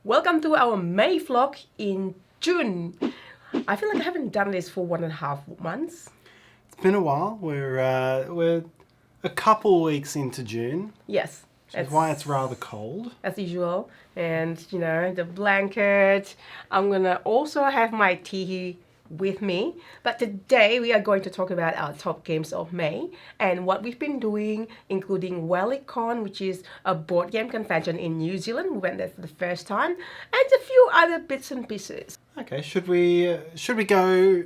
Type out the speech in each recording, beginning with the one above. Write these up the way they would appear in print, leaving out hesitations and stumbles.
Welcome to our May vlog in June. I feel like I haven't done this for 1.5 months. It's been a while. We're a couple weeks into June. Yes. Which is why it's rather cold. As usual. And, you know, the blanket. I'm going to also have my tea with me. But today we are going to talk about our top games of May and what we've been doing, including Wellycon, which is a board game convention in New Zealand. We went there for the first time, and a few other bits and pieces. Okay, should we go?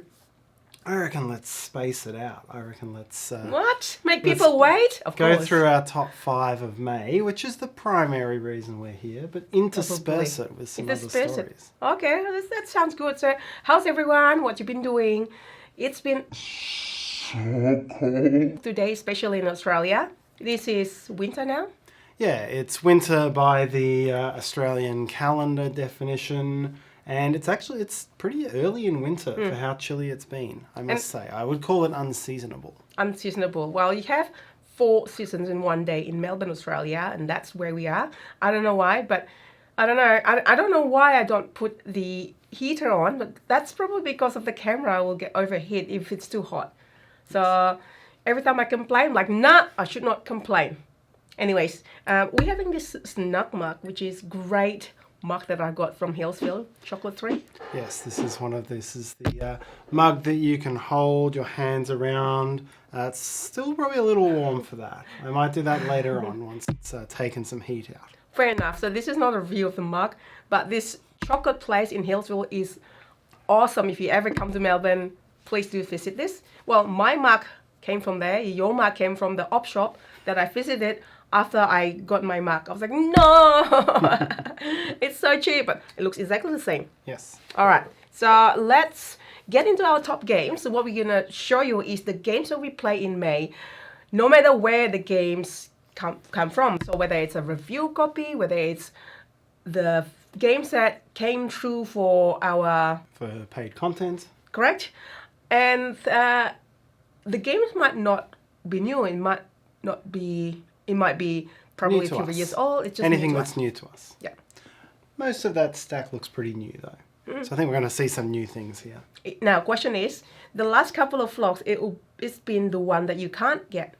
I reckon let's space it out. I reckon let's... What? Make people wait? Of course. Go course. through our top 5 of May, which is the primary reason we're here, but intersperse it with some other stories. Okay, that sounds good. So, how's everyone? What you been doing? It's been so cold. Today, especially in Australia. This is winter now? Yeah, it's winter by the Australian calendar definition. And it's pretty early in winter for how chilly it's been, I must say. I would call it unseasonable. Unseasonable. Well, you have 4 seasons in one day in Melbourne, Australia, and that's where we are. I don't know why, but I don't know. I don't know why I don't put the heater on, but that's probably because of the camera will get overheat if it's too hot. So every time I complain, I'm like, nah, I should not complain. Anyways, we're having this snug mug, which is great mug that I got from Hillsville Chocolate 3. Yes, this is the mug that you can hold your hands around. It's still probably a little warm for that. I might do that later on once it's taken some heat out. Fair enough. So this is not a review of the mug, but this chocolate place in Hillsville is awesome. If you ever come to Melbourne, please do visit this. Well, my mug came from there. Your mug came from the op shop that I visited after I got my mug. I was like, no! It's so cheap, but it looks exactly the same. Yes. All right, so let's get into our top games. So what we're going to show you is the games that we play in May, no matter where the games come from. So whether it's a review copy, whether it's the games that came through for our... For paid content. Correct. And the games might not be new. It might not be... It might be probably a few years old. It's just anything that's new to us. Yeah. Most of that stack looks pretty new though. So I think we're going to see some new things here. Now, question is, the last couple of vlogs, it's been the one that you can't get.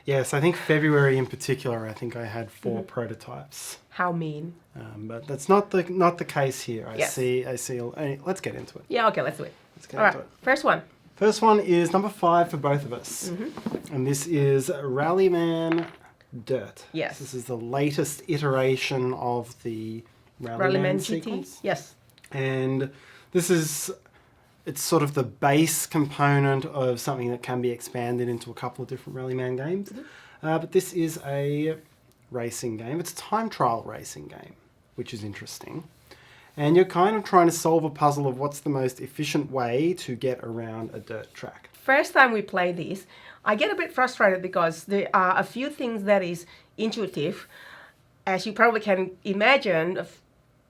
Yes, I think February in particular, I think I had 4 prototypes. How mean. But that's not the case here. I Yes. see. Let's get into it. Yeah, okay, let's do it. Let's get All into right, it. first one. First one is number 5 for both of us. And this is Rallyman Dirt. Yes. This is the latest iteration of the Rallyman GT. sequence. Yes. And it's sort of the base component of something that can be expanded into a couple of different Rallyman games. But this is a racing game. It's a time trial racing game, which is interesting. And you're kind of trying to solve a puzzle of what's the most efficient way to get around a dirt track. First time we play this, I get a bit frustrated because there are a few things that is intuitive. As you probably can imagine,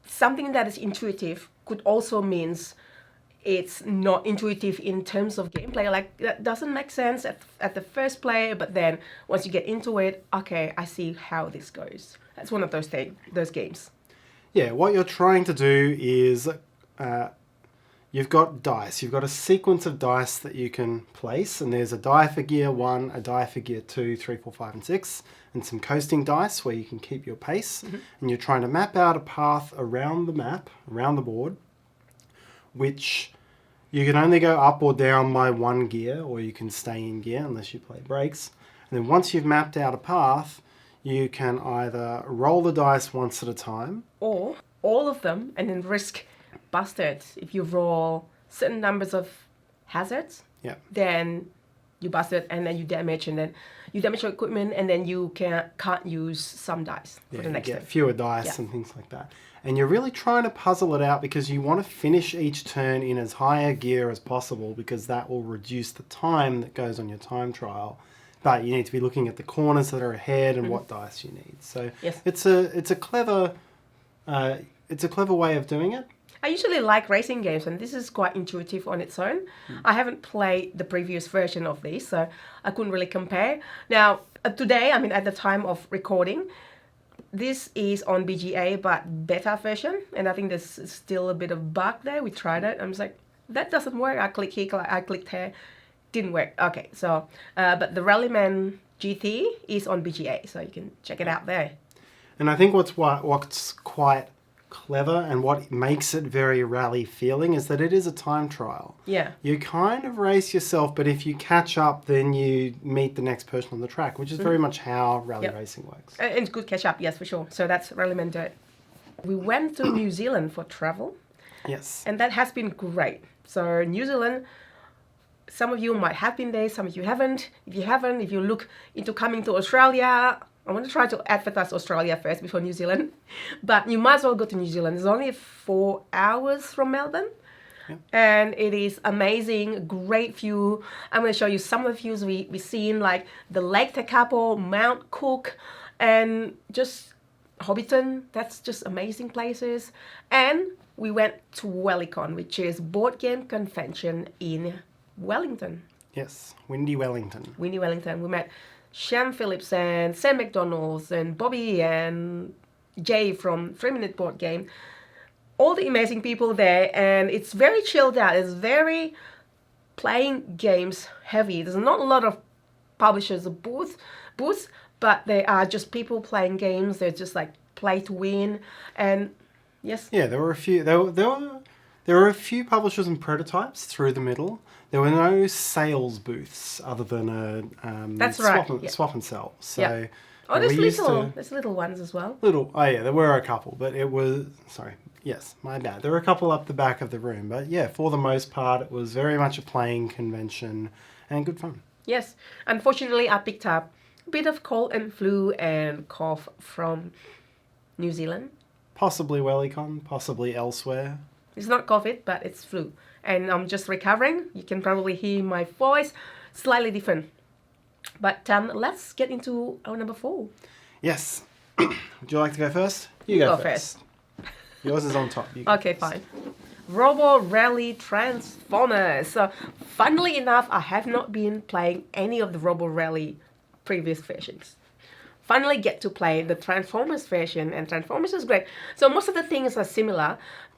something that is intuitive could also means it's not intuitive in terms of gameplay. Like, that doesn't make sense at the first play, but then once you get into it, okay, I see how this goes. That's one of those games. Yeah, what you're trying to do is you've got dice. You've got a sequence of dice that you can place, and there's a die for gear 1, a die for gear 2, 3, 4, 5, and 6, and some coasting dice where you can keep your pace. And you're trying to map out a path around the map, around the board, which you can only go up or down by 1 gear, or you can stay in gear unless you play breaks. And then once you've mapped out a path, you can either roll the dice once at a time, or all of them and then risk busted. If you roll certain numbers of hazards, then you bust it, and then you damage your equipment, and then you can't use some dice for the next you turn. get fewer dice and things like that. And you're really trying to puzzle it out because you want to finish each turn in as high a gear as possible, because that will reduce the time that goes on your time trial. But you need to be looking at the corners that are ahead and what dice you need. So it's a clever way of doing it. I usually like racing games, and this is quite intuitive on its own. I haven't played the previous version of this, so I couldn't really compare. Now, today, I mean, at the time of recording, this is on BGA, but beta version. And I think there's still a bit of bug there. We tried it. I'm just like, that doesn't work. I click here, I clicked here. Didn't work. Okay, so, but the Rallyman GT is on BGA, so you can check it out there. And I think what's quite clever and what makes it very rally feeling is that it is a time trial. Yeah. You kind of race yourself, but if you catch up, then you meet the next person on the track, which is very much how rally racing works. And it's good catch up, yes, for sure. So that's Rallyman Dirt. We went to New Zealand for travel. Yes. And that has been great. So New Zealand, some of you might have been there, some of you haven't. If you haven't, if you look into coming to Australia, I want to try to advertise Australia first before New Zealand. But you might as well go to New Zealand. It's only 4 hours from Melbourne. Yep. And it is amazing, great view. I'm going to show you some of the views we've seen, like the Lake Tekapo, Mount Cook, and just Hobbiton. That's just amazing places. And we went to Wellycon, which is board game convention in Wellington. Yes, Windy Wellington. Windy Wellington. We met Shem Phillips and Sam McDonald's and Bobby and Jay from 3 Minute Board Game. All the amazing people there, and it's very chilled out. It's very playing games heavy. There's not a lot of publishers or booths, but they are just people playing games. They're just like play to win. And yes. Yeah, there were a few. There were a few publishers and prototypes through the middle. There were no sales booths other than a swap and sell. So yeah. Oh, there's little ones as well. There were a couple, but it was my bad. There were a couple up the back of the room, but yeah, for the most part, it was very much a playing convention and good fun. Yes, unfortunately, I picked up a bit of cold and flu and cough from New Zealand. Possibly Wellycon, possibly elsewhere. It's not COVID, but it's flu. And I'm just recovering. You can probably hear my voice slightly different. But let's get into our number 4. Yes. Would you like to go first? You go first. Yours is on top. Okay, fine. Robo Rally Transformers. So, funnily enough, I have not been playing any of the Robo Rally previous versions. Finally get to play the Transformers version, and Transformers is great. So most of the things are similar.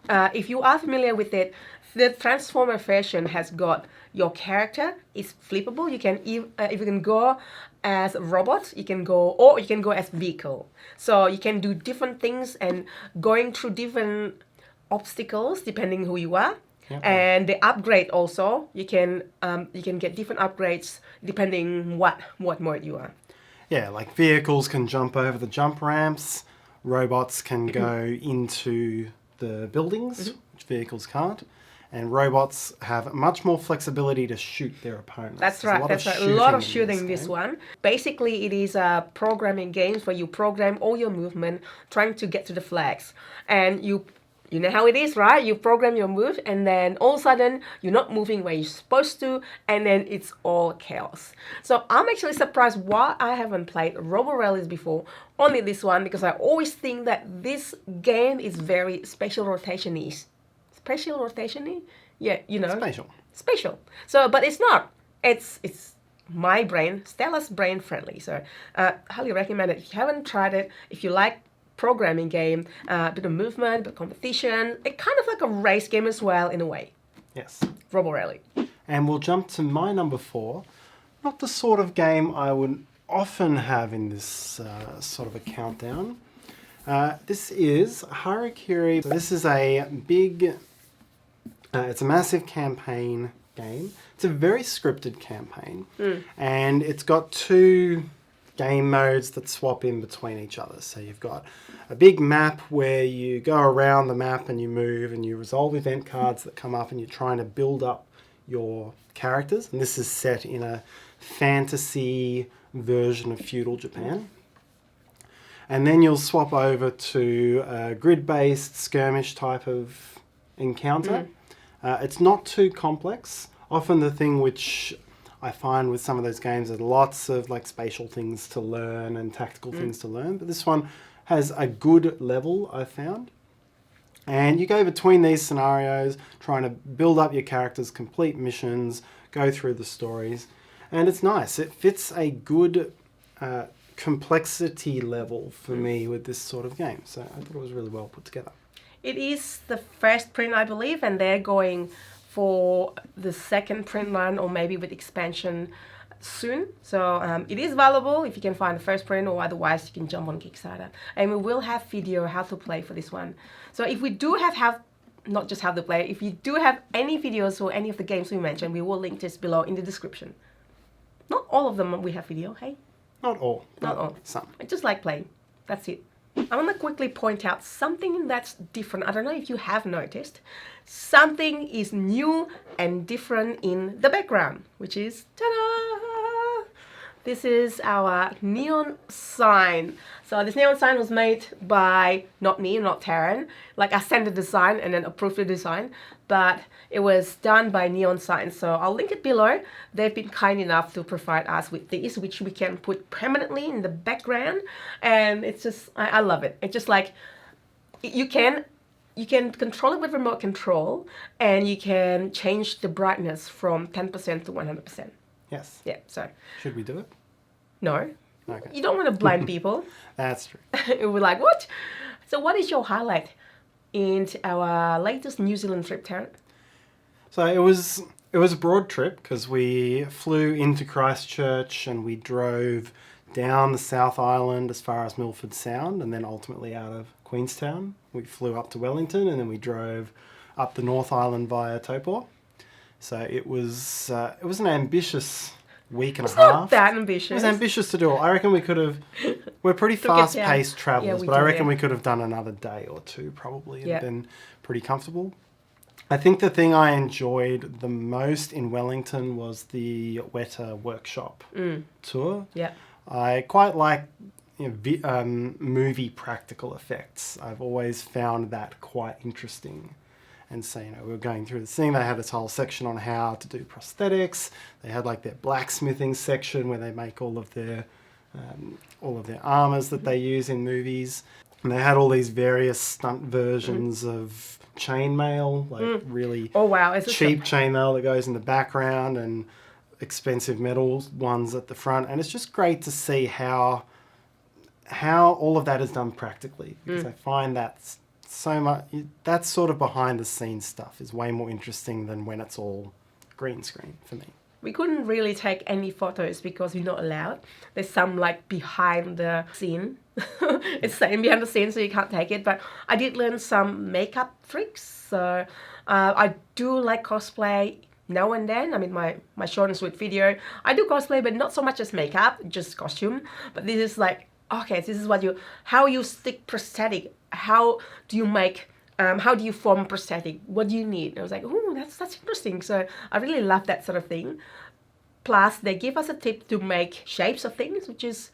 If you are familiar with it, the Transformer version has got your character is flippable. You can if you can go as a robot, you can go as vehicle. So you can do different things and going through different obstacles depending who you are. Yep. And the upgrade also, you can get different upgrades depending what mode you are. Yeah, like vehicles can jump over the jump ramps, robots can go into the buildings, which vehicles can't, and robots have much more flexibility to shoot their opponents. That's right, a lot of shooting in this one. Basically, it is a programming game where you program all your movement trying to get to the flags. And you know how it is, right? You program your move, and then all of a sudden, you're not moving where you're supposed to, and then it's all chaos. So I'm actually surprised why I haven't played Robo Rallies before, only this one, because I always think that this game is very spatial rotation-y. Spatial rotation-y? Yeah, you know. Spatial. So, but it's not. It's my brain, Stella's brain friendly. So, highly recommend it. If you haven't tried it, if you like programming game, a bit of movement, a bit of competition. It's kind of like a race game as well, in a way. Yes. Robo Rally. And we'll jump to my number 4. Not the sort of game I would often have in this sort of a countdown. This is Harakiri. So this is a big, it's a massive campaign game. It's a very scripted campaign. And it's got 2 game modes that swap in between each other. So you've got a big map where you go around the map and you move and you resolve event cards that come up and you're trying to build up your characters. And this is set in a fantasy version of feudal Japan. And then you'll swap over to a grid-based skirmish type of encounter. It's not too complex. Often the thing which I find with some of those games there's lots of like spatial things to learn and tactical things to learn, but this one has a good level, I found. And you go between these scenarios trying to build up your characters, complete missions, go through the stories, and it's nice. It fits a good complexity level for me with this sort of game. So I thought it was really well put together. It is the first print, I believe, and they're going for the second print run or maybe with expansion soon. So it is valuable if you can find the first print, or otherwise you can jump on Kickstarter. And we will have video how to play for this one. So if we do have not just how to play, if you do have any videos for any of the games we mentioned, we will link this below in the description. Not all of them we have video, hey? Not all. Not all. Some. I just like playing. That's it. I want to quickly point out something that's different. I don't know if you have noticed. Something is new and different in the background, which is, ta-da! This is our neon sign. So this neon sign was made by, not me, not Tarrant. Like I sent the design and then approved the design, but it was done by Neon Sign. So I'll link it below. They've been kind enough to provide us with these, which we can put permanently in the background. And it's just, I love it. It's just like, you can control it with remote control, and you can change the brightness from 10% to 100%. Yes. Yeah, so. Should we do it? No. Okay. You don't want to blind people. That's true. We're like, what? So what is your highlight in our latest New Zealand trip, Tarrant? So it was a broad trip because we flew into Christchurch and we drove down the South Island as far as Milford Sound, and then ultimately out of Queenstown. We flew up to Wellington, and then we drove up the North Island via Taupo. So it was an ambitious week and a half. Not that ambitious. It was ambitious to do all. I reckon we could have. We're pretty fast-paced travellers, but I reckon we could have done another day or two probably and been pretty comfortable. I think the thing I enjoyed the most in Wellington was the Weta workshop tour. Yeah, I quite like movie practical effects. I've always found that quite interesting. And so, we were going through this thing. They had this whole section on how to do prosthetics. They had like their blacksmithing section where they make all of their armors that they use in movies. And they had all these various stunt versions of chainmail, like really cheap chainmail that goes in the background and expensive metal ones at the front. And it's just great to see how all of that is done practically, because I find that's so much, that sort of behind the scenes stuff is way more interesting than when it's all green screen for me. We couldn't really take any photos because we're not allowed. There's some like behind the scene. It's saying behind the scene, so you can't take it. But I did learn some makeup tricks. So I do like cosplay now and then. I mean, my short and sweet video, I do cosplay, but not so much as makeup, just costume. But this is like, okay, this is how you stick prosthetic. How do you make, how do you form prosthetic? What do you need? I was like, oh, that's interesting. So I really love that sort of thing. Plus, they give us a tip to make shapes of things, which is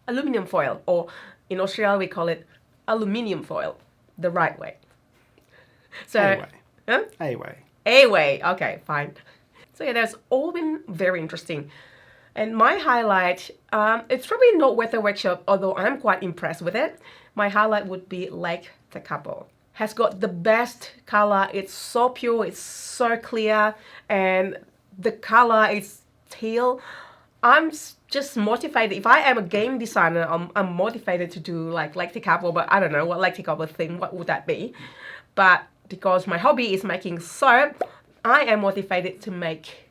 aluminum foil, or in Australia we call it aluminium foil, the right way. So, A way. Okay, fine. So yeah, that's all been very interesting. And my highlight, it's probably not Weather Workshop, although I'm quite impressed with it. My highlight would be Lake Tekapo. Has got the best color. It's so pure, it's so clear, and the color is teal. I'm just motivated. If I am a game designer, I'm motivated to do like Lake Tekapo, but I don't know what Lake Tekapo thing, what would that be? But because my hobby is making soap, I am motivated to make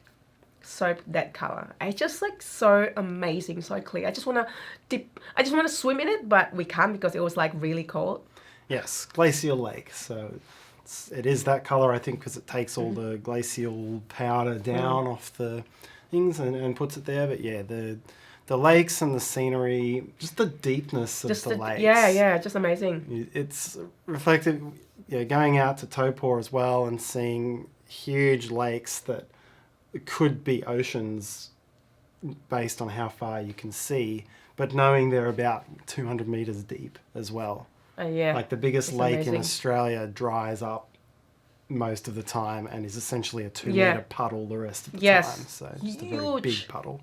soap that color. It's just like so amazing, so clear. I just want to swim in it, but we can't because it was like really cold. Yes, glacial lake. So it is that color, I think, because it takes all the glacial powder down off the things and puts it there. But yeah, the lakes and the scenery, just the deepness of the lakes. Yeah, just amazing. It's reflective. Yeah, going out to Taupo as well and seeing huge lakes that could be oceans based on how far you can see, but knowing they're about 200 meters deep as well. Like the biggest lake in Australia dries up most of the time and is essentially a 2-meter puddle the rest of the time. So just a very big puddle.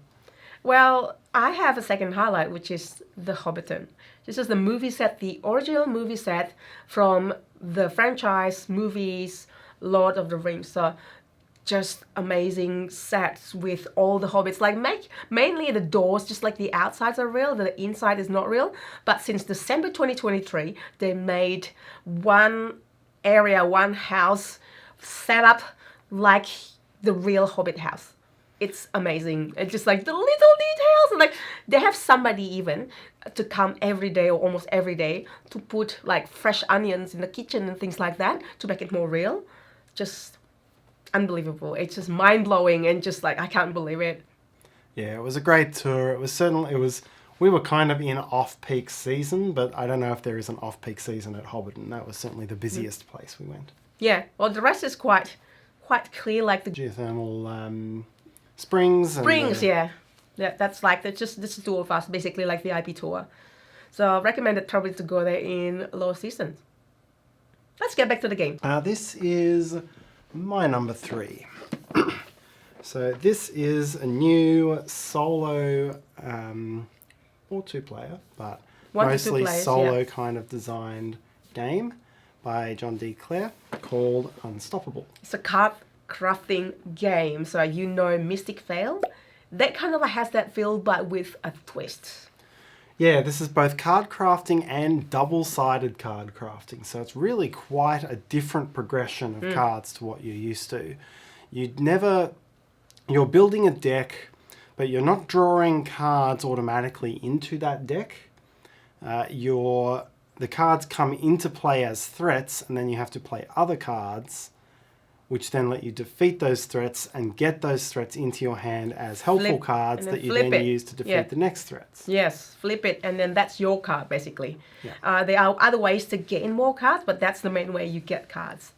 Well, I have a second highlight, which is the Hobbiton. This is the movie set, the original movie set from the franchise movies Lord of the Rings. So just amazing sets with all the hobbits. Like mainly the doors, just like the outsides are real, the inside is not real. But since December 2023, they made one area, one house set up like the real Hobbit house. It's amazing. It's just like the little details, and like they have somebody even to come every day or almost every day to put like fresh onions in the kitchen and things like that to make it more real. Just unbelievable. It's just mind-blowing, and just like I can't believe it. Yeah, it was a great tour. It was certainly, we were kind of in off-peak season, but I don't know if there is an off-peak season at Hobbiton. That was certainly the busiest place we went. Yeah, well, the rest is quite clear, like the geothermal springs. Yeah, that's like this is the tour of us, basically like the IP tour. So I recommend it probably to go there in low season. Let's get back to the game. This is my number 3. So this is a new solo or 2-player, but mostly solo kind of designed game by John D. Clare called Unstoppable. It's a card crafting game, so you know Mystic Vale. That kind of has that feel, but with a twist. Yeah, this is both card crafting and double-sided card crafting, so it's really quite a different progression of cards to what you're used to. You're building a deck, but you're not drawing cards automatically into that deck. The cards come into play as threats, and then you have to play other cards, which then let you defeat those threats and get those threats into your hand as helpful cards that you then use to defeat the next threats. Yes, flip it, and then that's your card, basically. Yeah. There are other ways to gain more cards, but that's the main way you get cards.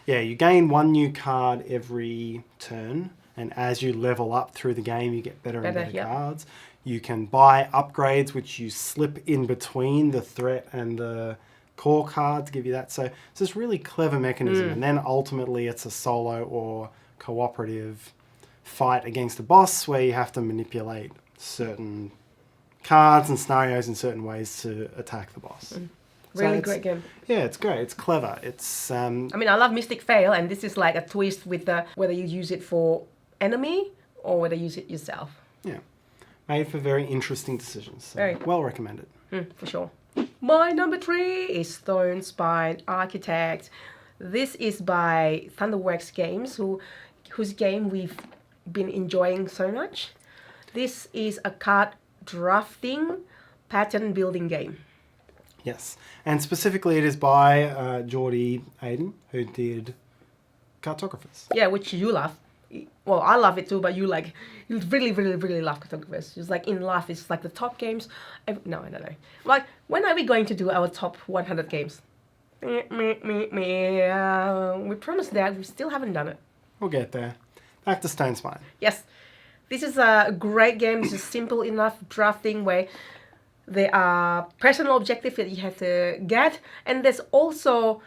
Yeah, you gain one new card every turn, and as you level up through the game, you get better and better cards. You can buy upgrades, which you slip in between the threat and the core cards, give you that. So it's this really clever mechanism. And then ultimately it's a solo or cooperative fight against a boss where you have to manipulate certain cards and scenarios in certain ways to attack the boss. Really great game. Yeah, it's great. It's clever. It's I mean, I love Mystic Vale, and this is like a twist with whether you use it for enemy or whether you use it yourself. Yeah. Made for very interesting decisions. So Very. Well recommended. For sure. My number 3 is Stone Spine Architect. This is by Thunderworks Games, whose game we've been enjoying so much. This is a card drafting pattern building game. Yes, and specifically it is by Geordie Aiden, who did Cartographers. Yeah, which you love. Well, I love it too, but you really, really, really love Cartographers. It's like in life, it's like the top games. No, I don't know. Like, when are we going to do our top 100 games? We promised that, we still haven't done it. We'll get there. Back to Stone Spine. Yes, this is a great game. It's just simple enough drafting where there are personal objectives that you have to get, and there's also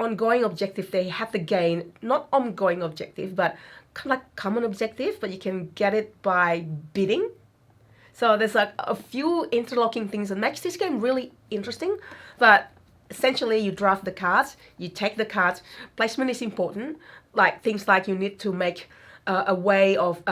ongoing objective they have to gain. Not ongoing objective, but kind of like common objective, but you can get it by bidding. So there's like a few interlocking things that makes this game really interesting. But essentially you draft the cards, you take the cards. Placement is important. Like things like you need to make a way of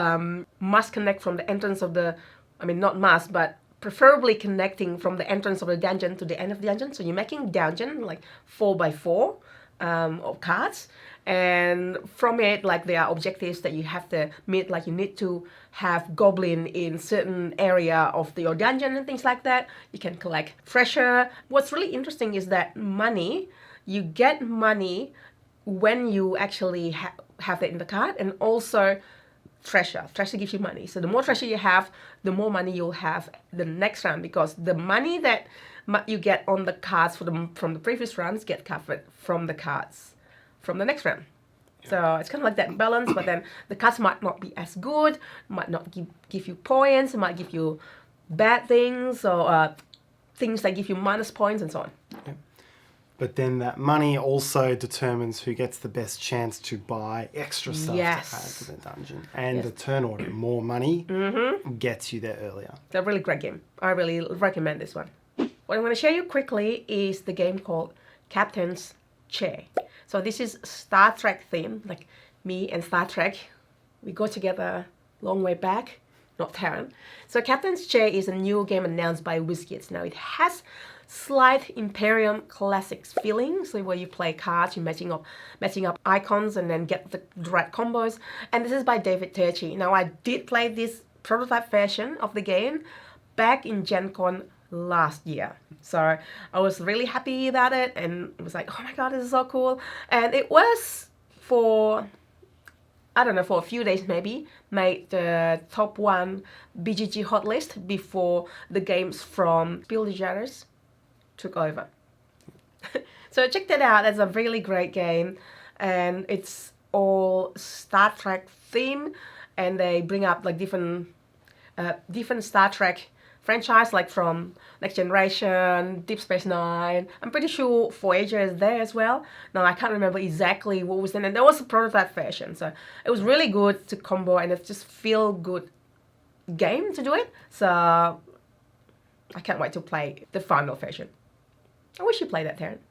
must connect from the entrance of the, I mean not must, but preferably connecting from the entrance of the dungeon to the end of the dungeon. So you're making dungeon like 4x4 of cards, and from it, like there are objectives that you have to meet, like you need to have goblin in certain area of your dungeon and things like that. You can collect treasure. What's really interesting is that money, you get money when you actually have it in the card, and also treasure. Treasure gives you money. So the more treasure you have, the more money you'll have the next round, because the money that you get on the cards from the previous rounds get covered from the cards from the next round. Yeah. So it's kind of like that balance, but then the cards might not be as good, might not give you points, might give you bad things, or things that give you minus points and so on. Yeah. But then that money also determines who gets the best chance to buy extra stuff to add to the dungeon. And the turn order, more money gets you there earlier. It's a really great game. I really recommend this one. What I'm going to show you quickly is the game called Captain's Chair. So this is Star Trek theme, like me and Star Trek, we go together long way back, not Tarrant. So Captain's Chair is a new game announced by WizKids. Now it has slight Imperium Classics feeling, so where you play cards, you're matching up icons and then get the right combos. And this is by David Turchi. Now I did play this prototype version of the game back in Gen Con last year. So I was really happy about it and it was like, oh my god, this is so cool. And it was for, I don't know, for a few days maybe, made the top 1 BGG hot list before the games from Meeple University took over. So check that out. That's a really great game and it's all Star Trek theme and they bring up like different Star Trek franchise, like from Next Generation, Deep Space Nine. I'm pretty sure Voyager is there as well. Now I can't remember exactly what was in it. There was a prototype version, so it was really good to combo and it's just feel good game to do it. So I can't wait to play the final version. I wish you played that, Tarrant.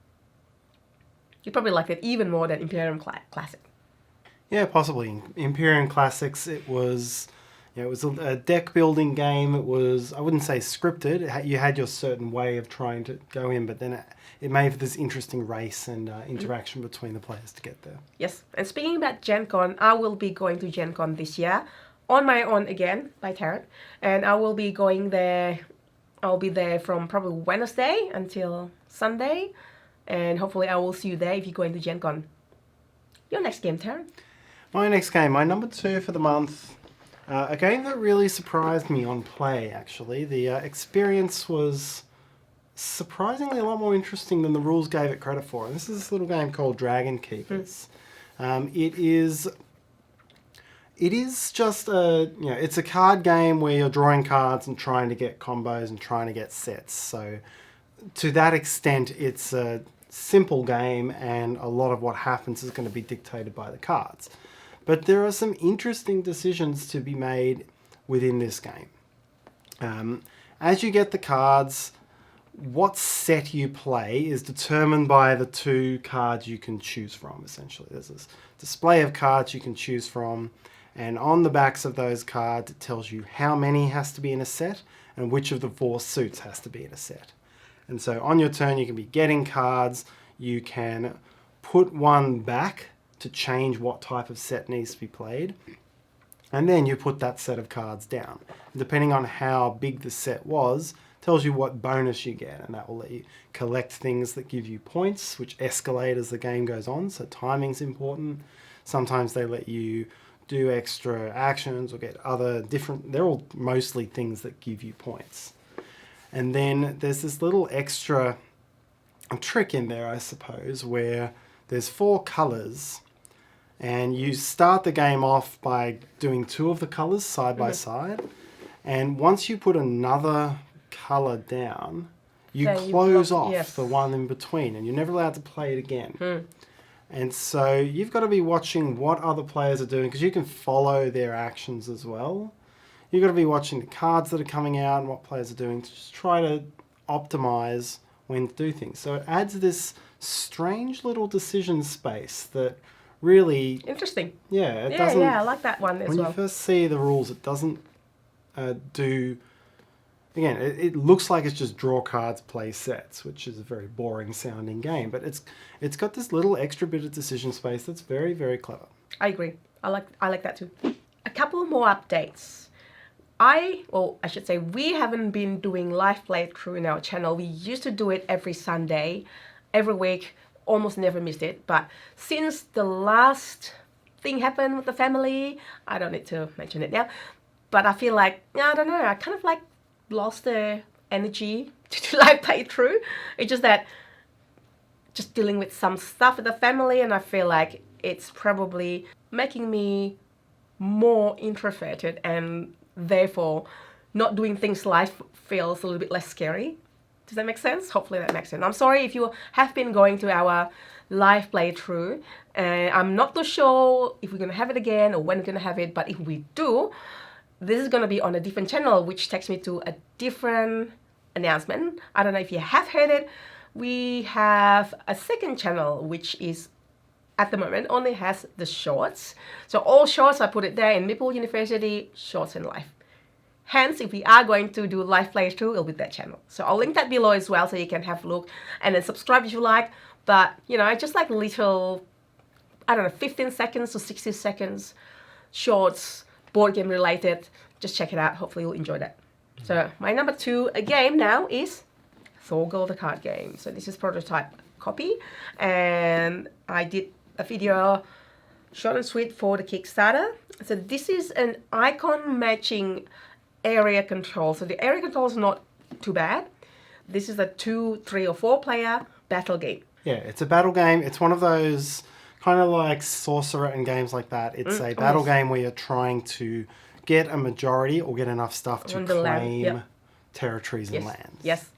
You probably liked it even more than Imperium Classic. Yeah, possibly. Imperium Classics, it was a deck building game. It was, I wouldn't say scripted. You had your certain way of trying to go in, but then it made for this interesting race and interaction between the players to get there. Yes, and speaking about Gen Con, I will be going to Gen Con this year on my own again by Tarrant, and I will be going there. I'll be there from probably Wednesday until Sunday, and hopefully I will see you there if you're going to Gen Con. Your next game, Tarrant? My next game, my number 2 for the month. A game that really surprised me on play, actually. The experience was surprisingly a lot more interesting than the rules gave it credit for. And this is this little game called Dragon Keepers. It is just it's a card game where you're drawing cards and trying to get combos and trying to get sets. So to that extent, it's a simple game and a lot of what happens is going to be dictated by the cards. But there are some interesting decisions to be made within this game. As you get the cards, what set you play is determined by the 2 cards you can choose from, essentially. There's this display of cards you can choose from, and on the backs of those cards it tells you how many has to be in a set and which of the 4 suits has to be in a set. And so on your turn you can be getting cards, you can put one back to change what type of set needs to be played, and then you put that set of cards down. Depending on how big the set was, tells you what bonus you get, and that will let you collect things that give you points, which escalate as the game goes on, so timing's important. Sometimes they let you do extra actions or get other different, they're all mostly things that give you points. And then there's this little extra trick in there, I suppose, where there's 4 colours, and you start the game off by doing 2 of the colours side by side, and once you put another colour down, you close off the one in between, and you're never allowed to play it again. And so you've got to be watching what other players are doing, because you can follow their actions as well. You've got to be watching the cards that are coming out and what players are doing to just try to optimise when to do things. So it adds this strange little decision space that really... Interesting. Yeah, it doesn't... Yeah, I like that one as well. When you first see the rules, it doesn't do... Again, it looks like it's just draw cards, play sets, which is a very boring sounding game, but it's got this little extra bit of decision space that's very, very clever. I agree. I like that too. A couple more updates. I should say we haven't been doing live playthrough in our channel. We used to do it every Sunday, every week, almost never missed it. But since the last thing happened with the family, I don't need to mention it now, but I feel like, I don't know, I kind of like lost the energy to do live playthrough. It's just that just dealing with some stuff with the family, and I feel like it's probably making me more introverted, and therefore not doing things live feels a little bit less scary. Does that make sense? Hopefully that makes sense. I'm sorry if you have been going to our live playthrough. I'm not too sure if we're going to have it again or when we're going to have it, but if we do, this is going to be on a different channel, which takes me to a different announcement. I don't know if you have heard it. We have a second channel, which is at the moment only has the shorts. So all shorts, I put it there in Meeple University, shorts and live. Hence, if we are going to do live playthrough, it'll be that channel. So I'll link that below as well so you can have a look and then subscribe if you like. But, you know, just like little, I don't know, 15 seconds to 60 seconds shorts, board game related. Just check it out. Hopefully you'll enjoy that. So my number 2 game now is Thorgal the card game. So this is prototype copy. And I did a video short and sweet for the Kickstarter. So this is an icon matching area control. So the area control is not too bad. This is a 2, 3 or 4 player battle game. Yeah, it's a battle game. It's one of those kind of like Sorcerer and games like that. It's a battle game where you're trying to get a majority or get enough stuff to claim territories and lands. Yes.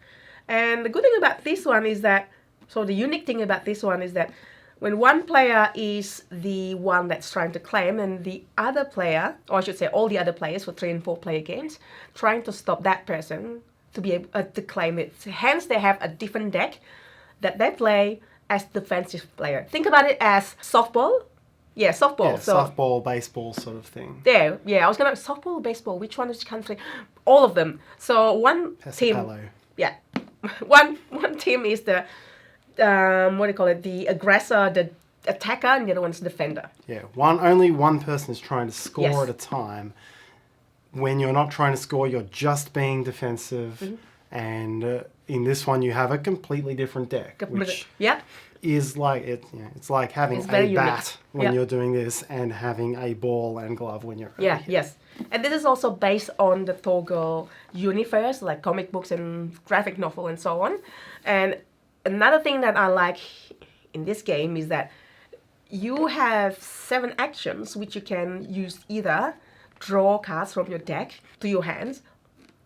And the good thing about this one is that, so the unique thing about this one is that when one player is the one that's trying to claim and the other player, or I should say all the other players for 3 and 4 player games, trying to stop that person to be able to claim it. Hence, they have a different deck that they play as defensive player. Think about it as softball. Yeah, softball. Yeah, so, softball, baseball sort of thing. There, yeah. I was gonna softball, baseball. Which one is country? All of them. So one team. Yeah, one team is the what do you call it? The aggressor, the attacker, and the other one's the defender. Yeah, only one person is trying to score at a time. When you're not trying to score, you're just being defensive. And in this one, you have a completely different deck, which is like it's like having a bat when you're doing this, and having a ball and glove when you're over here. Yes. And this is also based on the Thorgal universe, like comic books and graphic novel and so on. And another thing that I like in this game is that you have 7 actions which you can use, either draw cards from your deck to your hands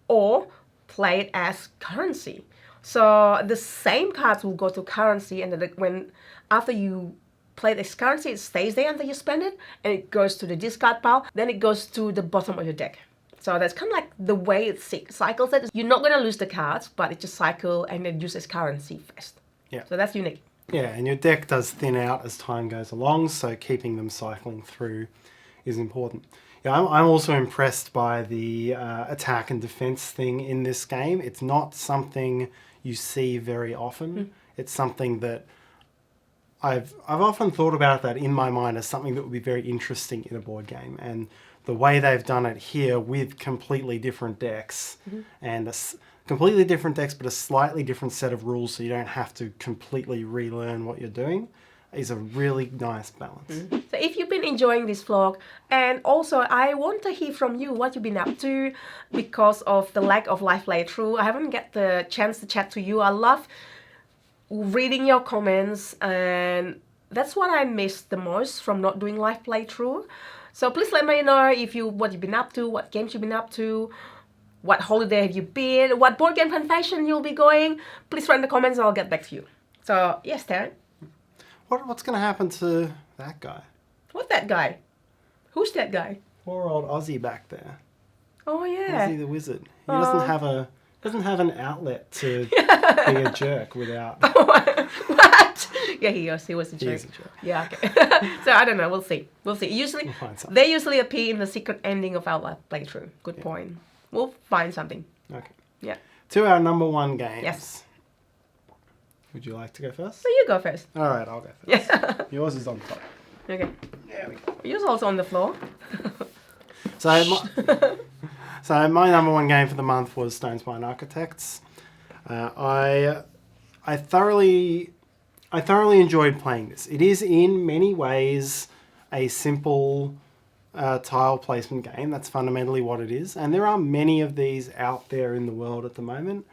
or play it as currency. So the same cards will go to currency, and then after you play this currency, it stays there until you spend it, and it goes to the discard pile. Then it goes to the bottom of your deck. So that's kind of like the way it cycles it. You're not going to lose the cards, but it just cycle and then use as currency first. Yeah. So that's unique. Yeah, and your deck does thin out as time goes along, so keeping them cycling through is important. Yeah, I'm also impressed by the attack and defense thing in this game. It's not something you see very often. It's something that I've often thought about that in my mind as something that would be very interesting in a board game. And the way they've done it here with completely different decks, and completely different decks, but a slightly different set of rules, so you don't have to completely relearn what you're doing, is a really nice balance. So if you've been enjoying this vlog, and also I want to hear from you what you've been up to because of the lack of live playthrough. I haven't get the chance to chat to you. I love reading your comments, and that's what I miss the most from not doing live playthrough. So please let me know what you've been up to, what games you've been up to, what holiday have you been, what board game convention you'll be going. Please write in the comments and I'll get back to you. So yes, Tarrant. What's going to happen to that guy? What that guy? Who's that guy? Poor old Aussie back there. Oh yeah. Aussie the wizard. He doesn't have an outlet to be a jerk without. What? Yeah, he was a jerk. He's a jerk. Yeah. Okay. So I don't know. We'll see. Usually, they usually appear in the secret ending of our playthrough. Good point. We'll find something. Okay. Yeah. To our number 1 game. Yes. Would you like to go first? So you go first. All right, I'll go first. Yeah. Yours is on top. Okay. There we go. Yours also on the floor. So my number 1 game for the month was Stone Spine Architects. I thoroughly enjoyed playing this. It is in many ways a simple tile placement game. That's fundamentally what it is. And there are many of these out there in the world at the moment.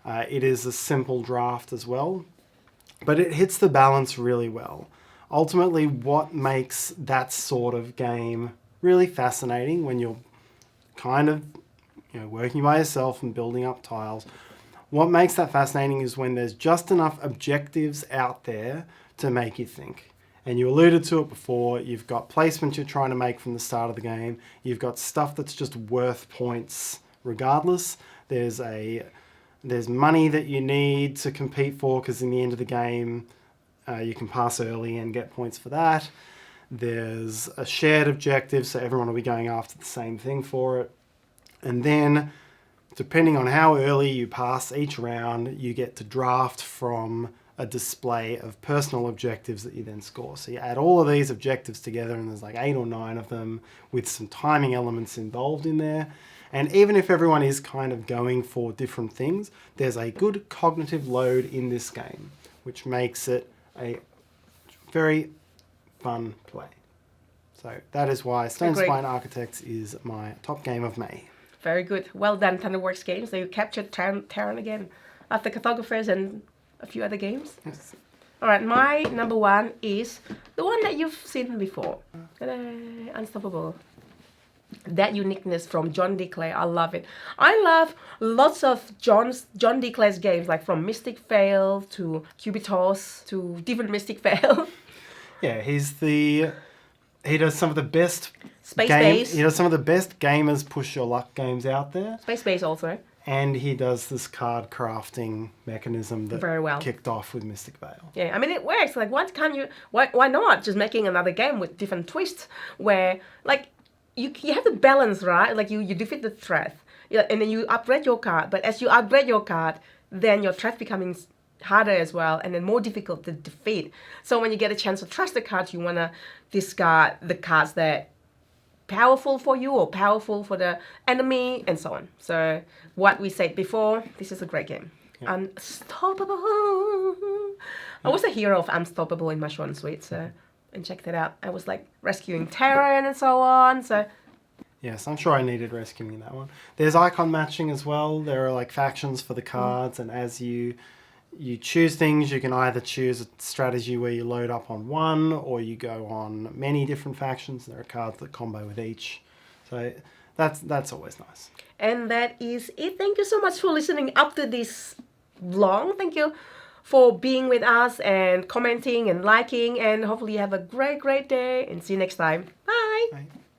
It is a simple draft as well, but it hits the balance really well. Ultimately, what makes that sort of game really fascinating when you're kind of working by yourself and building up tiles, what makes that fascinating is when there's just enough objectives out there to make you think. And you alluded to it before, you've got placements you're trying to make from the start of the game, you've got stuff that's just worth points regardless, there's money that you need to compete for, because in the end of the game, You can pass early and get points for that. There's a shared objective, so everyone will be going after the same thing for it. And then, depending on how early you pass each round, you get to draft from a display of personal objectives that you then score. So you add all of these objectives together, and there's like 8 or 9 of them with some timing elements involved in there. And even if everyone is kind of going for different things, there's a good cognitive load in this game, which makes it a very fun play. So that is why Stone Spine Architects is my top game of May. Very good. Well done, Thunderworks Games. So you captured Tarrant again after Cartographers and a few other games. Yes. All right, my number 1 is the one that you've seen before. Unstoppable. That uniqueness from John D. Clay, I love it. I love lots of John D. Clay's games, like from Mystic Vale to Cubitos to different Mystic Vale. Yeah, he does some of the best Space Base. He does some of the best gamers push your luck games out there. Space Base also. And he does this card crafting mechanism that very well kicked off with Mystic Vale. Yeah, I mean it works. Like why not just making another game with different twists where like you have the balance, right? Like you defeat the threat, and then you upgrade your card. But as you upgrade your card, then your threat becoming harder as well, and then more difficult to defeat. So when you get a chance to trust the cards, you wanna discard the cards that powerful for you or powerful for the enemy, and so on. So what we said before, this is a great game. Yeah. Unstoppable. I was a hero of Unstoppable in Mushroom Suite, so and check that out. I was like rescuing Tarrant and so on. So yes, I'm sure I needed rescuing in that one. There's icon matching as well. There are like factions for the cards, and as you choose things, you can either choose a strategy where you load up on one, or you go on many different factions. There are cards that combo with each. So that's always nice. And that is it. Thank you so much for listening up to this long. Thank you for being with us and commenting and liking, and hopefully you have a great day, and see you next time. Bye. Bye.